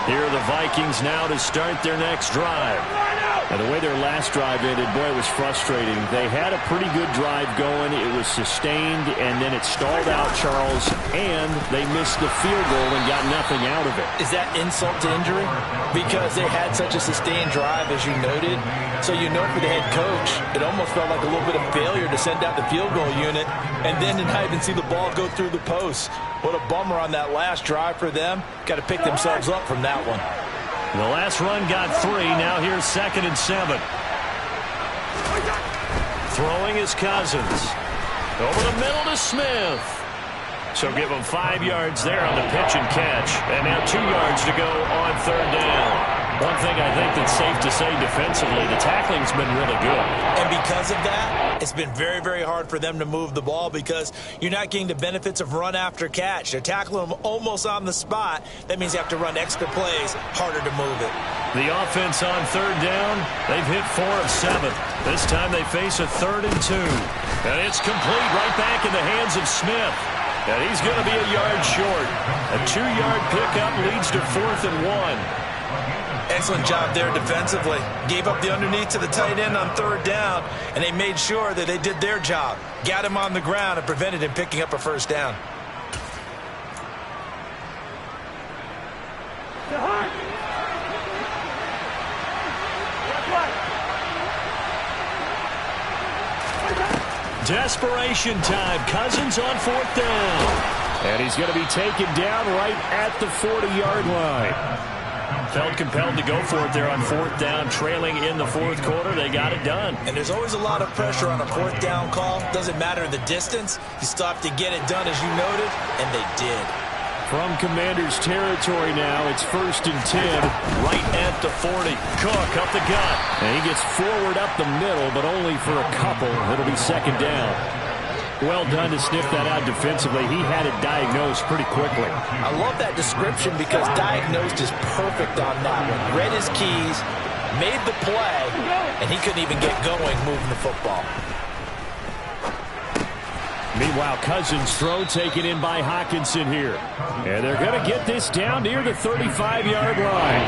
Here are the Vikings now to start their next drive. And the way their last drive ended, boy, it was frustrating. They had a pretty good drive going. It was sustained, and then it stalled out, Charles, and they missed the field goal and got nothing out of it. Is that insult to injury? Because they had such a sustained drive, as you noted. So you know for the head coach, it almost felt like a little bit of failure to send out the field goal unit and then to not even see the ball go through the post. What a bummer on that last drive for them. Got to pick themselves up from that one. The last run got 3. Now here's 2nd and 7. Throwing is Cousins. Over the middle to Smith. So give him 5 yards there on the pitch and catch. And now 2 yards to go on 3rd down. One thing I think that's safe to say defensively, the tackling's been really good. And because of that, it's been very, very hard for them to move the ball because you're not getting the benefits of run after catch. They're tackling them almost on the spot. That means you have to run extra plays, harder to move it. The offense on 3rd down, they've hit 4 of 7. This time they face a 3rd and 2. And it's complete right back in the hands of Smith. And he's going to be a yard short. A 2-yard pickup leads to 4th and 1. Excellent job there defensively. Gave up the underneath to the tight end on 3rd down, and they made sure that they did their job. Got him on the ground and prevented him picking up a 1st down. Desperation time. Cousins on 4th down. And he's going to be taken down right at the 40-yard line. Felt compelled to go for it there on 4th down, trailing in the 4th quarter. They got it done. And there's always a lot of pressure on a 4th down call. Doesn't matter the distance. You still have to get it done, as you noted, and they did. From Commanders territory now, it's 1st and 10, right at the 40. Cook up the gut. And he gets forward up the middle, but only for a couple. It'll be 2nd down. Well done to sniff that out defensively. He had it diagnosed pretty quickly. I love that description because diagnosed is perfect on that one. Read his keys, made the play, and he couldn't even get going moving the football. Meanwhile, Cousins' throw taken in by Hawkinson here. And they're going to get this down near the 35-yard line.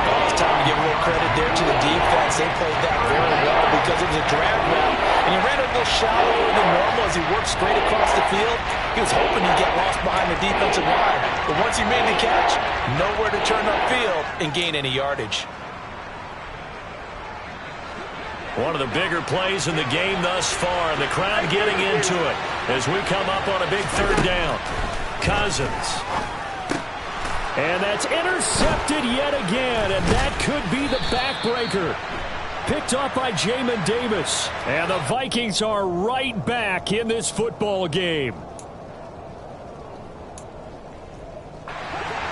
Well, it's time to give a little credit there to the defense. They played that very well because it was a drag route. And he ran a little shallower than normal as he worked straight across the field. He was hoping he'd get lost behind the defensive line. But once he made the catch, nowhere to turn upfield and gain any yardage. One of the bigger plays in the game thus far. The crowd getting into it as we come up on a big third down. Cousins. And that's intercepted yet again, and that could be the backbreaker. Picked up by Jamin Davis. And the Vikings are right back in this football game.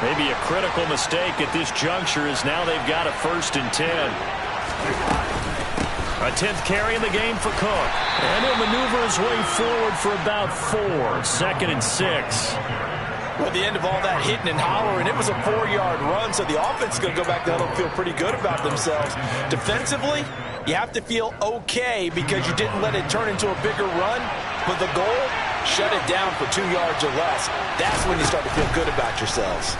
Maybe a critical mistake at this juncture is now they've got a 1st and 10. A 10th carry in the game for Cook. And he'll maneuver his way forward for about 4. 2nd and 6. Well, at the end of all that hitting and hollering, it was a 4-yard run, so the offense is going to go back down and feel pretty good about themselves. Defensively, you have to feel okay because you didn't let it turn into a bigger run, but the goal, shut it down for 2 yards or less. That's when you start to feel good about yourselves.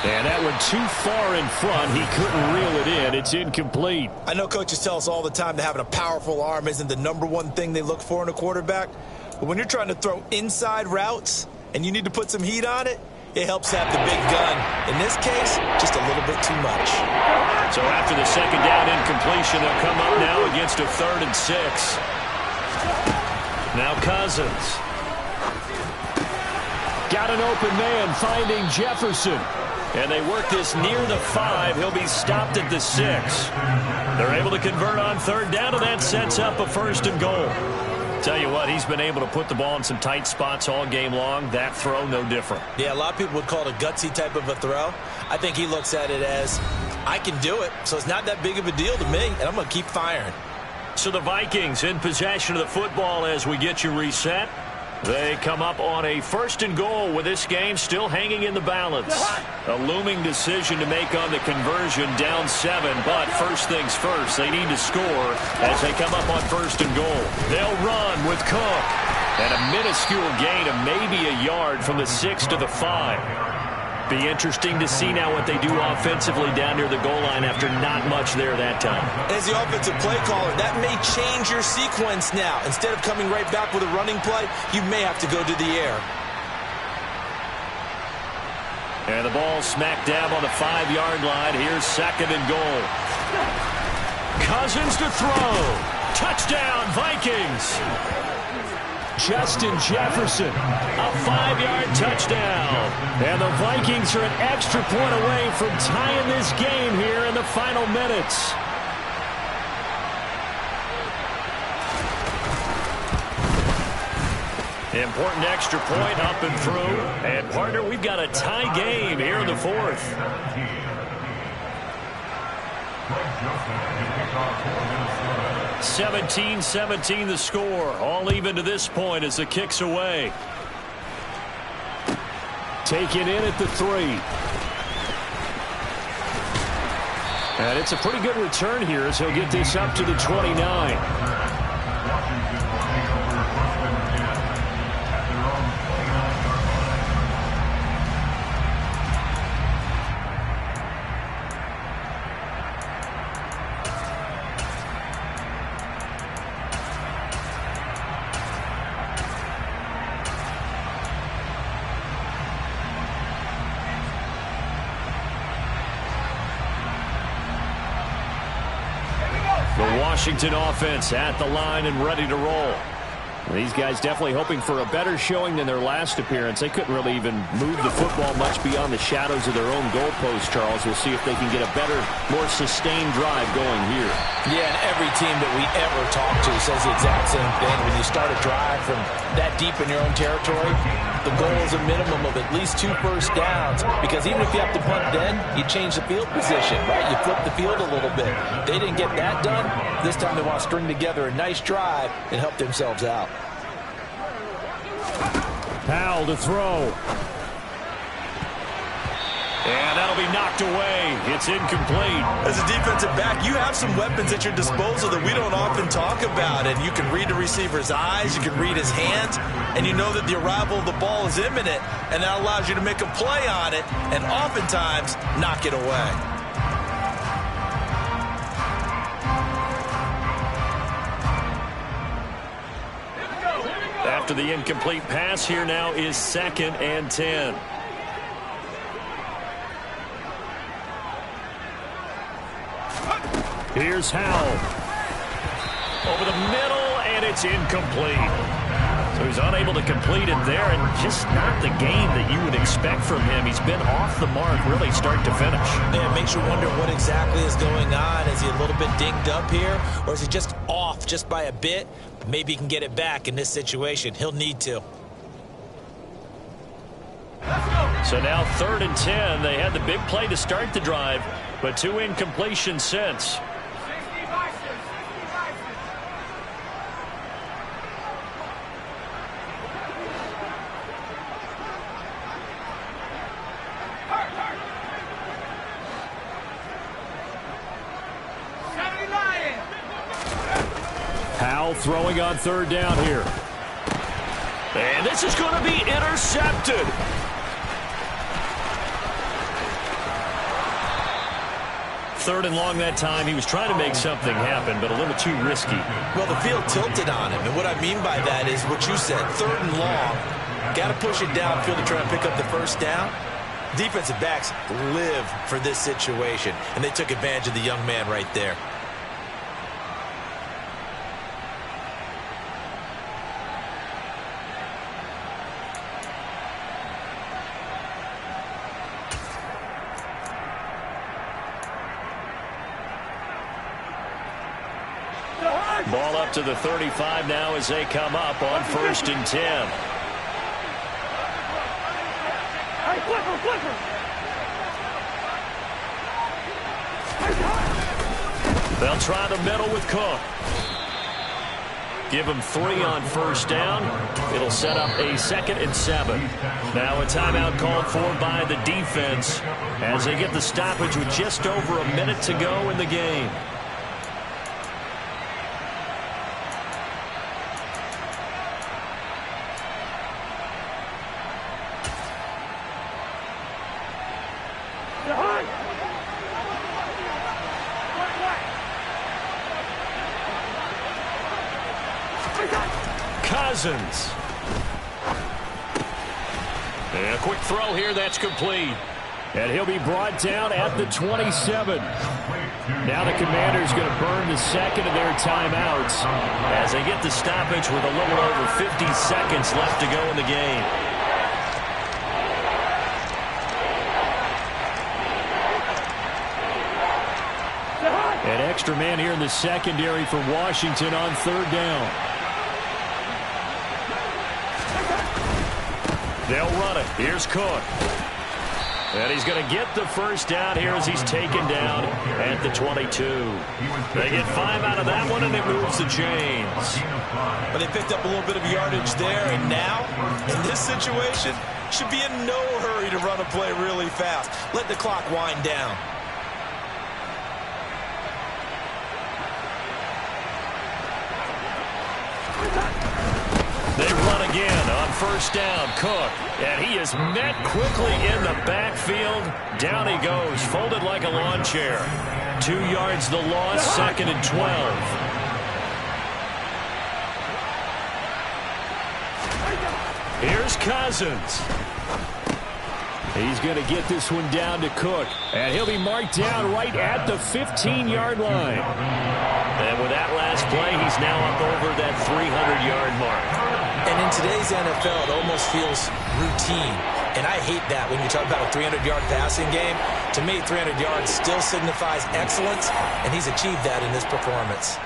And that went too far in front. He couldn't reel it in. It's incomplete. I know coaches tell us all the time that having a powerful arm isn't the #1 thing they look for in a quarterback, but when you're trying to throw inside routes and you need to put some heat on it, it helps have the big gun. In this case, just a little bit too much. So after the 2nd down incompletion, they'll come up now against a 3rd and 6. Now Cousins. Got an open man finding Jefferson. And they work this near the 5. He'll be stopped at the 6. They're able to convert on 3rd down, and that sets up a 1st and goal. Tell you what, he's been able to put the ball in some tight spots all game long. That throw, no different. Yeah, a lot of people would call it a gutsy type of a throw. I think he looks at it as, I can do it, so it's not that big of a deal to me, and I'm going to keep firing. So the Vikings in possession of the football as we get you reset. They come up on a 1st and goal with this game still hanging in the balance. A looming decision to make on the conversion, down 7. But first things first, they need to score as they come up on 1st and goal. They'll run with Cook. And a minuscule gain of maybe a yard from the 6 to the 5. Be interesting to see now what they do offensively down near the goal line after not much there that time. As the offensive play caller, that may change your sequence now. Instead of coming right back with a running play, you may have to go to the air. And the ball smack dab on the 5-yard line. Here's 2nd and goal. Cousins to throw. Touchdown, Vikings. Justin Jefferson, a 5-yard touchdown. And the Vikings are an extra point away from tying this game here in the final minutes. Important extra point up and through. And, partner, we've got a tie game here in the 4th. 17-17 the score. All even to this point as the kick's away. Taken in at the 3. And it's a pretty good return here as he'll get this up to the 29. Washington offense at the line and ready to roll. These guys definitely hoping for a better showing than their last appearance. They couldn't really even move the football much beyond the shadows of their own goalpost, Charles. We'll see if they can get a better, more sustained drive going here. Yeah, and every team that we ever talk to says the exact same thing. When you start a drive from that deep in your own territory, the goal is a minimum of at least 2 first downs, because even if you have to punt then, you change the field position, right? You flip the field a little bit. They didn't get that done. This time they want to string together a nice drive and help themselves out. Powell to throw. And that'll be knocked away. It's incomplete. As a defensive back, you have some weapons at your disposal that we don't often talk about. And you can read the receiver's eyes, you can read his hands, and you know that the arrival of the ball is imminent, and that allows you to make a play on it and oftentimes knock it away. after the incomplete pass. Here now is 2nd and 10. Here's Howell. Over the middle, and it's incomplete. So he's unable to complete it there, and just not the game that you would expect from him. He's been off the mark, really, start to finish. Yeah, it makes you wonder what exactly is going on. Is he a little bit dinged up here, or is he just off just by a bit? Maybe he can get it back in this situation. He'll need to. So now 3rd and 10. They had the big play to start the drive, but 2 incompletions since. Howell throwing on 3rd down here. And this is going to be intercepted. Third and long that time. He was trying to make something happen, but a little too risky. Well, the field tilted on him, and what I mean by that is what you said, 3rd and long. Got to push it downfield to try and pick up the 1st down. Defensive backs live for this situation, and they took advantage of the young man right there. Ball up to the 35 now as they come up on 1st and 10. They'll try the middle with Cook. Give him 3 on 1st down. It'll set up a 2nd and 7. Now a timeout called for by the defense as they get the stoppage with just over a minute to go in the game. Cousins. And a quick throw here that's complete. And he'll be brought down at the 27. Now the Commanders going to burn the 2nd of their timeouts as they get the stoppage with a little over 50 seconds left to go in the game. An extra man here in the secondary for Washington on 3rd down. They'll run it. Here's Cook. And he's going to get the 1st down here as he's taken down at the 22. They get 5 out of that one, and it moves the chains. But they picked up a little bit of yardage there, and now, in this situation, should be in no hurry to run a play really fast. Let the clock wind down. They run again on 1st down. Cook. And he is met quickly in the backfield. Down he goes, folded like a lawn chair. 2 yards the loss, 2nd and 12. Here's Cousins. He's going to get this one down to Cook. And he'll be marked down right at the 15-yard line. And with that last play, he's now up over that 300-yard mark. And in today's NFL, it almost feels routine. And I hate that when you talk about a 300-yard passing game. To me, 300 yards still signifies excellence, and he's achieved that in this performance.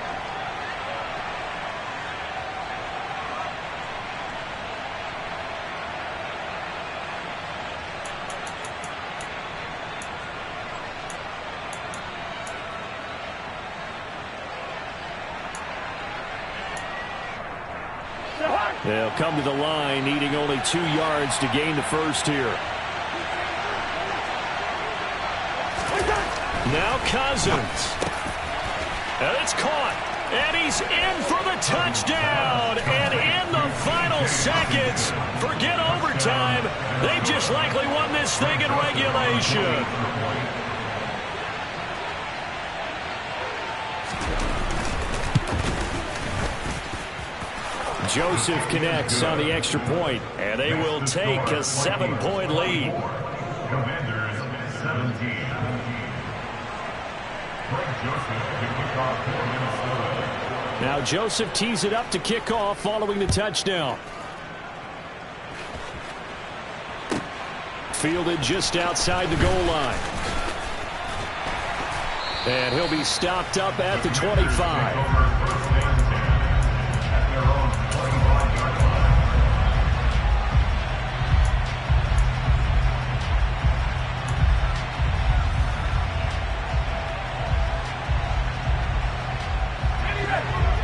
They'll come to the line, needing only 2 yards to gain the 1st here. Now Cousins. And it's caught. And he's in for the touchdown. And in the final seconds, forget overtime. They just likely won this thing in regulation. Joseph connects on the extra point, and they will take a 7-point lead. Commanders 17. Now Joseph tees it up to kick off following the touchdown. Fielded just outside the goal line. And he'll be stopped up at the 25.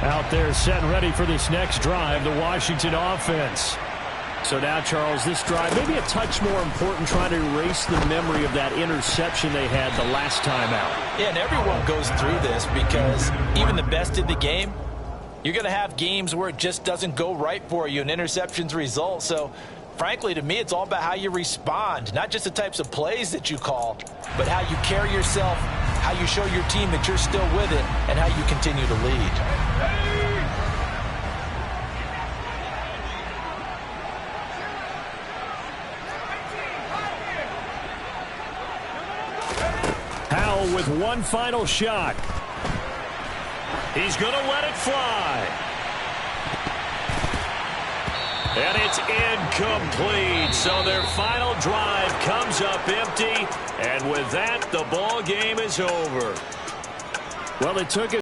Out there set and ready for this next drive, the Washington offense. So now, Charles, this drive maybe a touch more important, trying to erase the memory of that interception they had the last time out. Yeah, and everyone goes through this because even the best in the game, you're going to have games where it just doesn't go right for you and interceptions result. So, frankly, to me, it's all about how you respond, not just the types of plays that you call, but how you carry yourself, how you show your team that you're still with it, and how you continue to lead. Howell with one final shot. He's going to let it fly. And it's incomplete. So their final drive comes up empty. And with that, the ball game is over. Well, it took